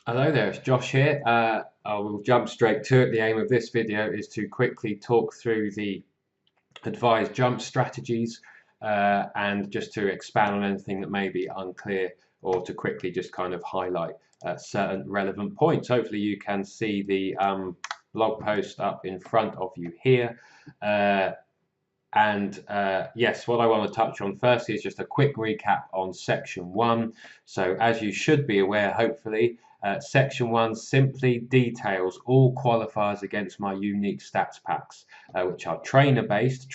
Hello there, it's Josh here. I will jump straight to it. The aim of this video is to quickly talk through the advised jump strategies and just to expand on anything that may be unclear or to quickly just kind of highlight certain relevant points. Hopefully you can see the blog post up in front of you here. Uh, yes, what I want to touch on firstly is just a quick recap on Section 1. So, as you should be aware, hopefully, Section 1 simply details all qualifiers against my unique stats packs, which are trainer based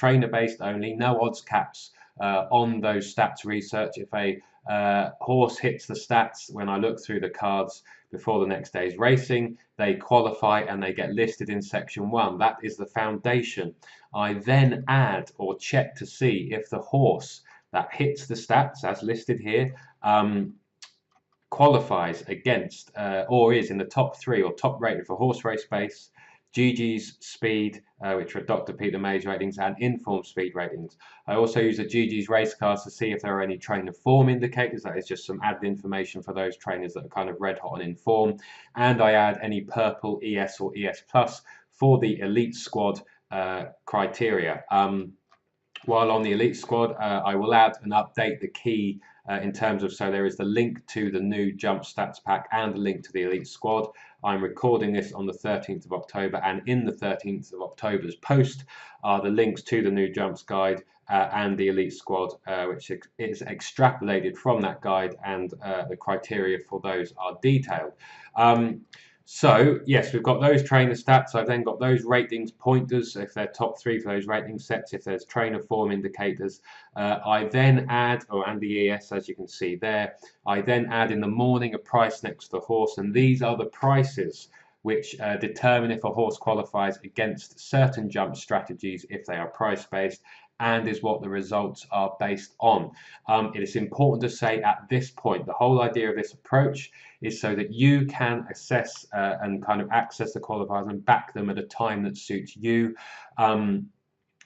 only, no odds caps on those stats research. If a horse hits the stats when I look through the cards before the next day's racing, they qualify and they get listed in Section 1. That is the foundation. I then add or check to see if the horse that hits the stats as listed here qualifies against or is in the top three or top rated for horse race base, GG's speed, which are Dr. Peter Mays ratings, and Inform speed ratings. I also use the GG's race cards to see if there are any trainer form indicators. That is just some added information for those trainers that are kind of red hot on Inform. And I add any purple ES or ES plus for the elite squad criteria. While on the elite squad, I will add and update the key in terms of, so there is the link to the new jump stats pack and the link to the elite squad. I'm recording this on the 13th of October, and in the 13th of October's post are the links to the new jumps guide and the elite squad, which is extrapolated from that guide, and the criteria for those are detailed. So yes, we've got those trainer stats. I've then got those ratings pointers, if they're top three for those rating sets, if there's trainer form indicators. I then add, and the ES, as you can see there, I then add in the morning a price next to the horse, and these are the prices which determine if a horse qualifies against certain jump strategies if they are price-based, and is what the results are based on. It is important to say at this point, the whole idea of this approach is so that you can assess and kind of access the qualifiers and back them at a time that suits you.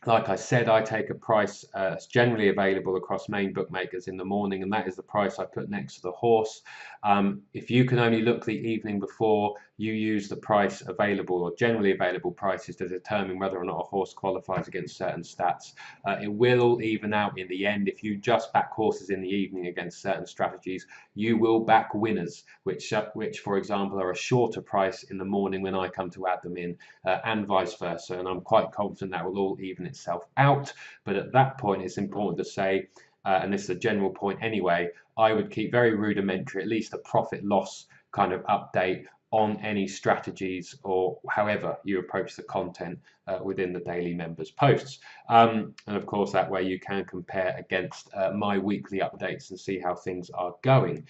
Like I said, I take a price that's generally available across main bookmakers in the morning, and that is the price I put next to the horse. If you can only look the evening before, you use the price available or generally available prices to determine whether or not a horse qualifies against certain stats. It will all even out in the end. If you just back horses in the evening against certain strategies, you will back winners, which for example, are a shorter price in the morning when I come to add them in, and vice versa. And I'm quite confident that will all even itself out. But at that point, it's important to say, and this is a general point anyway, I would keep very rudimentary, at least a profit loss kind of update on any strategies or however you approach the content within the daily members posts. And of course, that way you can compare against my weekly updates and see how things are going.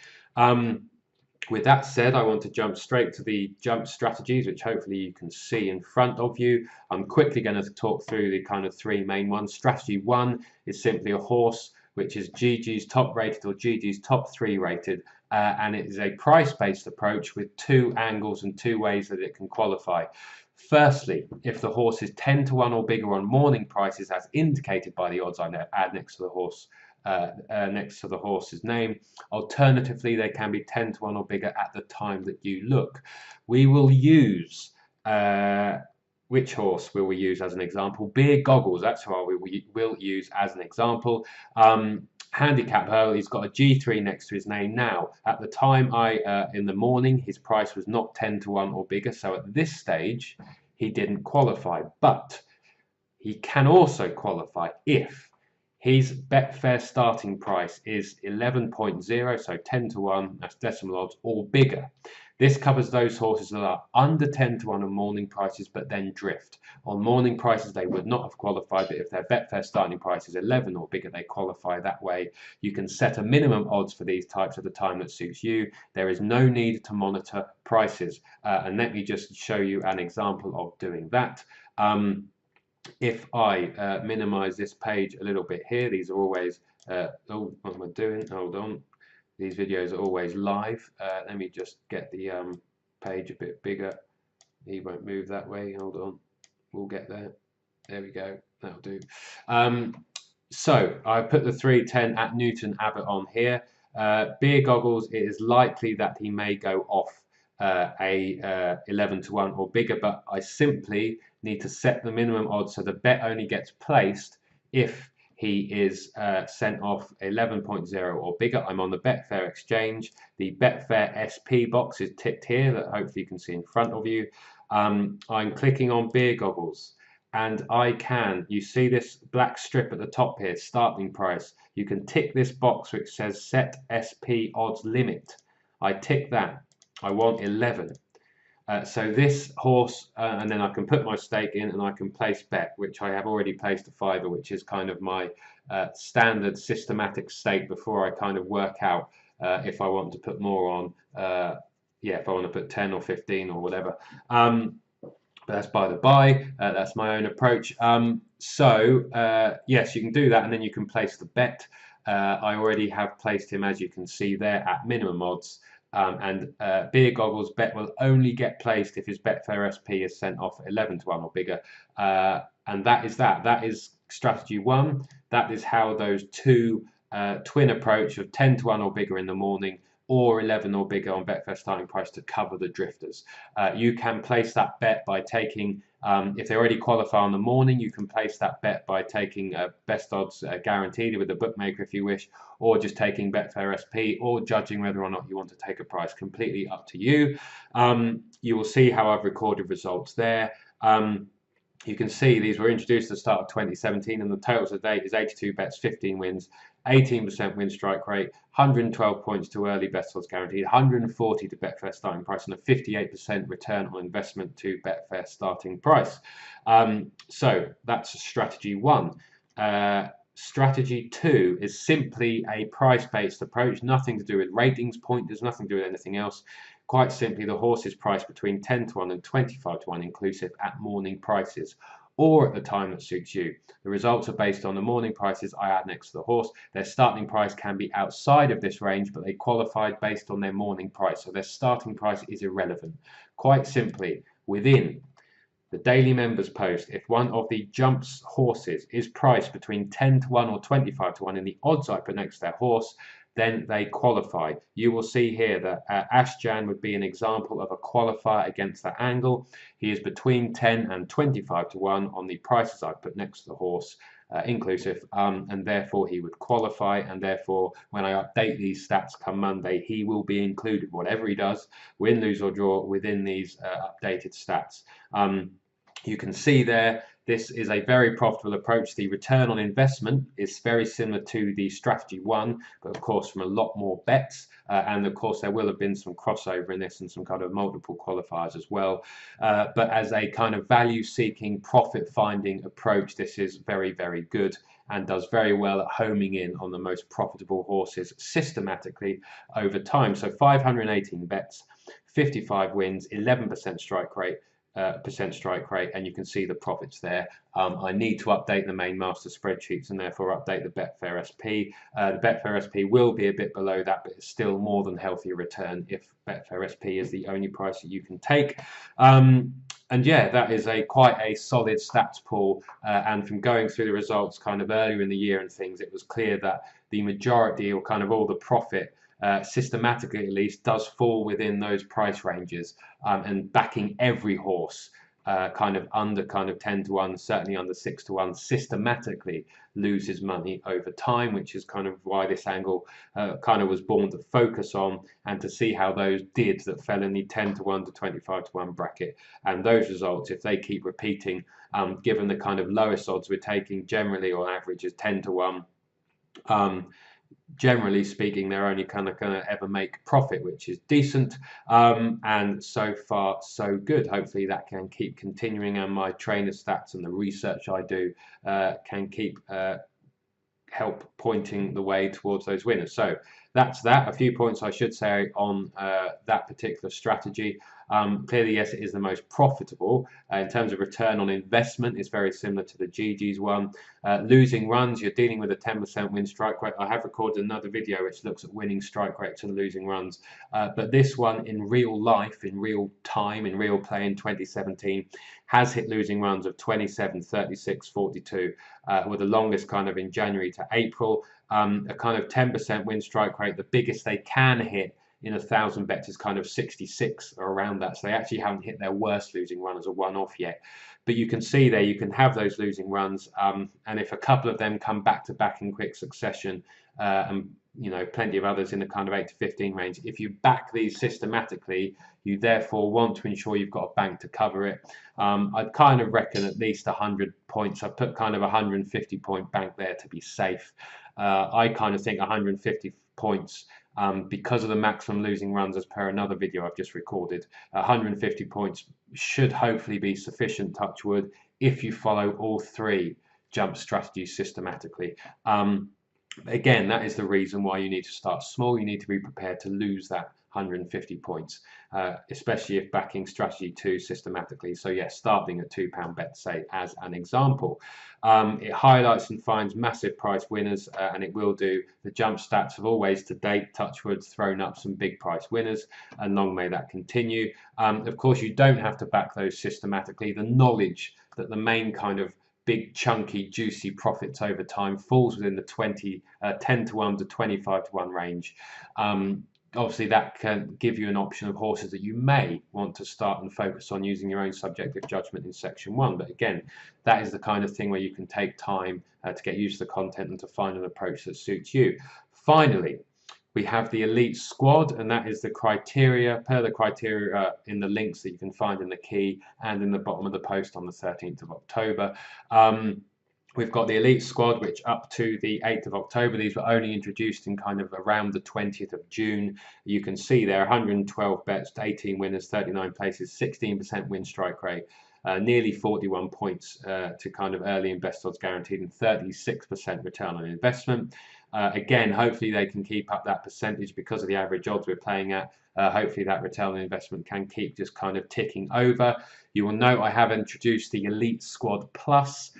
With that said, I want to jump straight to the jump strategies, which hopefully you can see in front of you. I'm quickly going to talk through the kind of three main ones. Strategy 1 is simply a horse which is GG's top rated or GG's top 3 rated, and it is a price-based approach with two angles and two ways that it can qualify. Firstly, if the horse is 10 to 1 or bigger on morning prices, as indicated by the odds I add next to the horse, next to the horse's name. Alternatively, they can be 10 to 1 or bigger at the time that you look. We will use, which horse will we use as an example? Beer Goggles, that's who we will use as an example. Handicap Hurdle, he's got a G3 next to his name now. At the time in the morning, his price was not 10 to 1 or bigger, so at this stage, he didn't qualify, but he can also qualify if his Betfair starting price is 11.0, so 10 to 1, that's decimal odds, or bigger. This covers those horses that are under 10 to 1 on morning prices but then drift. On morning prices, they would not have qualified, but if their Betfair starting price is 11 or bigger, they qualify that way. You can set a minimum odds for these types at the time that suits you. There is no need to monitor prices. And let me just show you an example of doing that. If I minimize this page a little bit here, these are always, oh, what am I doing? Hold on. These videos are always live. Let me just get the page a bit bigger. He won't move that way. Hold on. We'll get there. There we go. That'll do. So I put the 310 at Newton Abbott on here. Beer Goggles, it is likely that he may go off a 11 to 1 or bigger, but I simply need to set the minimum odds so the bet only gets placed if he is sent off 11.0 or bigger. I'm on the Betfair exchange. The Betfair SP box is ticked here that hopefully you can see in front of you. I'm clicking on beer goggles, and I can, you see this black strip at the top here, starting price. You can tick this box which says set SP odds limit. I tick that. I want 11. So this horse, and then I can put my stake in and I can place bet, which I have already placed a fiver, which is kind of my standard systematic stake before I kind of work out if I want to put more on, yeah, if I want to put 10 or 15 or whatever. But that's by the by, that's my own approach. Yes, you can do that and then you can place the bet. I already have placed him, as you can see there, at minimum odds. Beer goggles bet will only get placed if his Betfair SP is sent off 11 to 1 or bigger. And that is that. That is strategy 1. That is how those two twin approach of 10 to 1 or bigger in the morning or 11 or bigger on Betfair starting price to cover the drifters. You can place that bet by taking, if they already qualify in the morning, you can place that bet by taking best odds guaranteed with the bookmaker if you wish, or just taking Betfair SP, or judging whether or not you want to take a price. Completely up to you. You will see how I've recorded results there. You can see these were introduced at the start of 2017, and the total to date is 82 bets, 15 wins, 18% win strike rate, 112 points to early best odds guaranteed, 140 to Betfair starting price, and a 58% return on investment to Betfair starting price. So that's strategy 1. Strategy 2 is simply a price-based approach, nothing to do with ratings, pointers, nothing to do with anything else. Quite simply, the horse is priced between 10 to 1 and 25 to 1 inclusive at morning prices, or at the time that suits you. The results are based on the morning prices I add next to the horse. Their starting price can be outside of this range, but they qualified based on their morning price, so their starting price is irrelevant. Quite simply, within the daily members post, if one of the jumps horses is priced between 10 to 1 or 25 to 1 in the odds I put next to their horse, then they qualify. You will see here that Ashjan would be an example of a qualifier against that angle. He is between 10 and 25 to 1 on the prices I put next to the horse, inclusive, and therefore he would qualify, and therefore when I update these stats come Monday, he will be included, whatever he does, win, lose or draw, within these updated stats. You can see there, this is a very profitable approach. The return on investment is very similar to the strategy 1, but of course from a lot more bets. And of course there will have been some crossover in this and some kind of multiple qualifiers as well. But as a kind of value-seeking, profit-finding approach, this is very, very good and does very well at homing in on the most profitable horses systematically over time. So 518 bets, 55 wins, 11% strike rate, and you can see the profits there. I need to update the main master spreadsheets and therefore update the Betfair SP. The Betfair SP will be a bit below that, but it's still more than healthy return if Betfair SP is the only price that you can take. And yeah, that is quite a solid stats pool. And from going through the results kind of earlier in the year and things, it was clear that the majority, or kind of all the profit, systematically at least, does fall within those price ranges, and backing every horse kind of under 10 to 1, certainly under 6 to 1, systematically loses money over time, which is kind of why this angle kind of was born, to focus on and to see how those did that fell in the 10 to 1 to 25 to 1 bracket. And those results, if they keep repeating, given the kind of lowest odds we're taking generally on average is 10 to 1, generally speaking, they're only kind of going to ever make profit, which is decent. And so far, so good. Hopefully that can keep continuing, and my trainer stats and the research I do can keep help pointing the way towards those winners. So that's that. A few points I should say on that particular strategy. Clearly, yes, it is the most profitable. In terms of return on investment, it's very similar to the GG's one. Losing runs, you're dealing with a 10% win strike rate. I have recorded another video which looks at winning strike rates and losing runs. But this one, in real life, in real time, in real play in 2017, has hit losing runs of 27, 36, 42, with the longest kind of in January to April. A kind of 10% win strike rate. The biggest they can hit in 1,000 bets is kind of 66 or around that. So they actually haven't hit their worst losing run as a one-off yet. But you can see there, you can have those losing runs, and if a couple of them come back to back in quick succession, and plenty of others in the kind of 8 to 15 range, if you back these systematically, you therefore want to ensure you've got a bank to cover it. I'd kind of reckon at least 100 points. I've put kind of 150 point bank there to be safe. I kind of think 150 points, because of the maximum losing runs as per another video I've just recorded, 150 points should hopefully be sufficient, touch wood, if you follow all three jump strategies systematically. Again, that is the reason why you need to start small. You need to be prepared to lose that 150 points, especially if backing strategy 2 systematically. So yes, starting at £2 bet, say, as an example. It highlights and finds massive price winners, and it will do. The jump stats have always to date, touchwood, thrown up some big price winners, and long may that continue. Of course, you don't have to back those systematically. The knowledge that the main kind of big chunky juicy profits over time falls within the 10 to 1 to 25 to 1 range. Obviously that can give you an option of horses that you may want to start and focus on using your own subjective judgment in section 1, but again, that is the kind of thing where you can take time to get used to the content and to find an approach that suits you. Finally, we have the elite squad, and that is the criteria, per the criteria in the links that you can find in the key and in the bottom of the post on the 13th of October. We've got the elite squad, which up to the 8th of October, these were only introduced in kind of around the 20th of June. You can see there 112 bets, 18 winners, 39 places, 16% win strike rate. Nearly 41 points to kind of early invest odds guaranteed, and 36% return on investment. Again, hopefully they can keep up that percentage because of the average odds we're playing at. Hopefully that return on investment can keep just kind of ticking over. You will note I have introduced the Elite Squad Plus,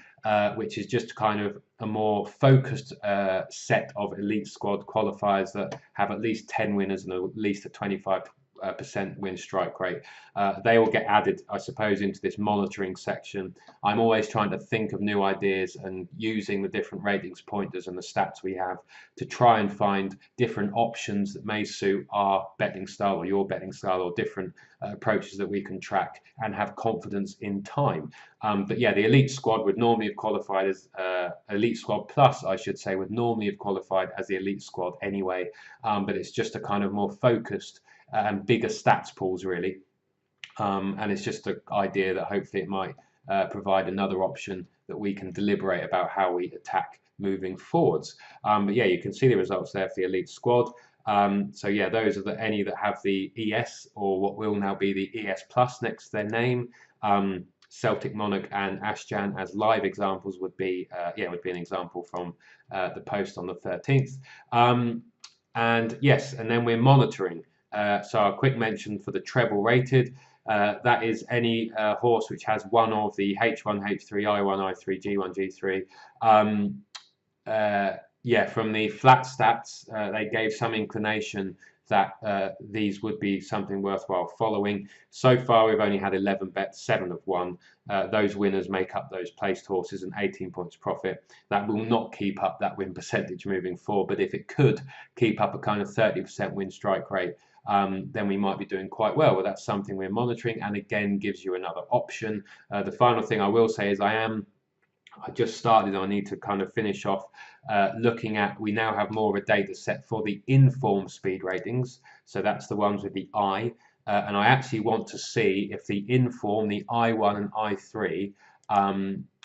which is just kind of a more focused set of Elite Squad qualifiers that have at least 10 winners and at least a 25% win strike rate. They will get added, I suppose, into this monitoring section. I'm always trying to think of new ideas and using the different ratings pointers and the stats we have to try and find different options that may suit our betting style or your betting style, or different approaches that we can track and have confidence in time. But yeah, the Elite Squad would normally have qualified as Elite Squad Plus, I should say, would normally have qualified as the Elite Squad anyway, but it's just a kind of more focused and bigger stats pools, really. And it's just an idea that hopefully it might provide another option that we can deliberate about how we attack moving forwards. But yeah, you can see the results there for the Elite Squad. So yeah, those are any that have the ES, or what will now be the ES Plus next to their name. Celtic Monarch and Ashjan as live examples would be would be an example from the post on the 13th. And yes, and then we're monitoring. So a quick mention for the treble rated. That is any horse which has one of the H1, H3, I1, I3, G1, G3. Yeah, from the flat stats, they gave some inclination that these would be something worthwhile following. So far, we've only had 11 bets, 7 have won. Those winners make up those placed horses and 18 points profit. That will not keep up that win percentage moving forward, but if it could keep up a kind of 30% win strike rate, then we might be doing quite well. Well, that's something we're monitoring, and again gives you another option. The final thing I will say is I just started, I need to kind of finish off looking at, we now have more of a data set for the inform speed ratings. So that's the ones with the I, and I actually want to see if the inform, the I1 and I3,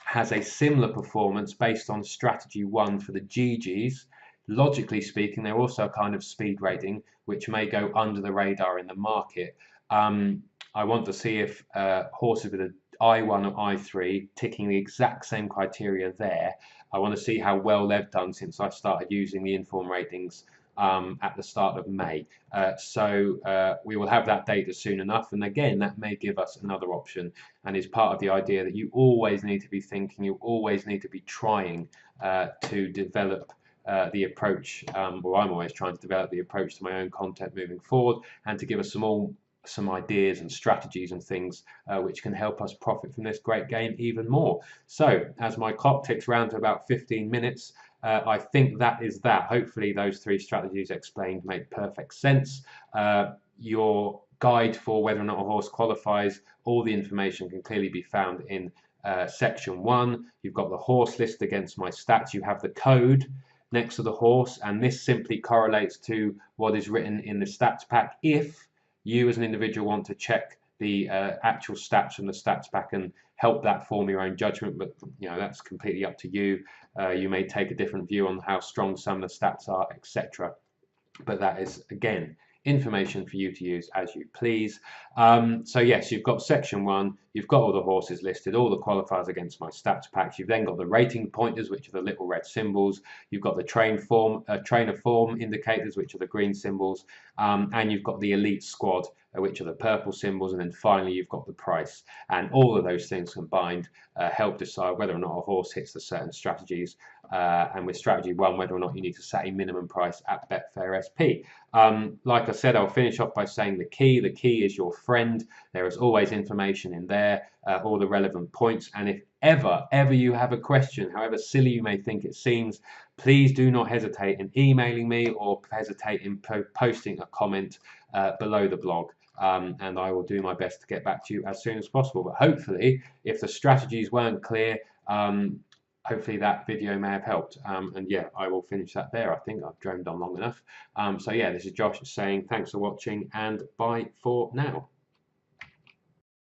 has a similar performance based on strategy 1 for the GGs. Logically speaking, they're also a kind of speed rating which may go under the radar in the market. I want to see if horses with an I1 or I3 ticking the exact same criteria there. I want to see how well they've done since I started using the inform ratings at the start of May. So we will have that data soon enough, and again that may give us another option, and is part of the idea that you always need to be thinking, you always need to be trying to develop the approach, or I'm always trying to develop the approach to my own content moving forward, and to give us some ideas and strategies and things which can help us profit from this great game even more. So as my clock ticks round to about 15 minutes, I think that is that. Hopefully those 3 strategies explained make perfect sense. Your guide for whether or not a horse qualifies, all the information can clearly be found in section 1. You've got the horse list against my stats. You have the code next to the horse, and this simply correlates to what is written in the stats pack. If you as an individual want to check the actual stats from the stats pack and help that form your own judgment, but that's completely up to you. You may take a different view on how strong some of the stats are, etc. But that is, again, information for you to use as you please. So yes, you've got section 1, you've got all the horses listed, all the qualifiers against my stats packs. You've then got the rating pointers, which are the little red symbols. You've got the trainer form indicators, which are the green symbols, and you've got the elite squad, which are the purple symbols, and then finally you've got the price. And all of those things combined help decide whether or not a horse hits the certain strategies, and with strategy 1, whether or not you need to set a minimum price at Betfair SP. Like I said, I'll finish off by saying the key is your friend. There is always information in there, all the relevant points, and if ever you have a question, however silly you may think it seems, please do not hesitate in emailing me or hesitate in posting a comment below the blog. And I will do my best to get back to you as soon as possible. But hopefully, if the strategies weren't clear, hopefully that video may have helped. And yeah, I will finish that there. I think I've droned on long enough. So yeah, this is Josh saying thanks for watching and bye for now.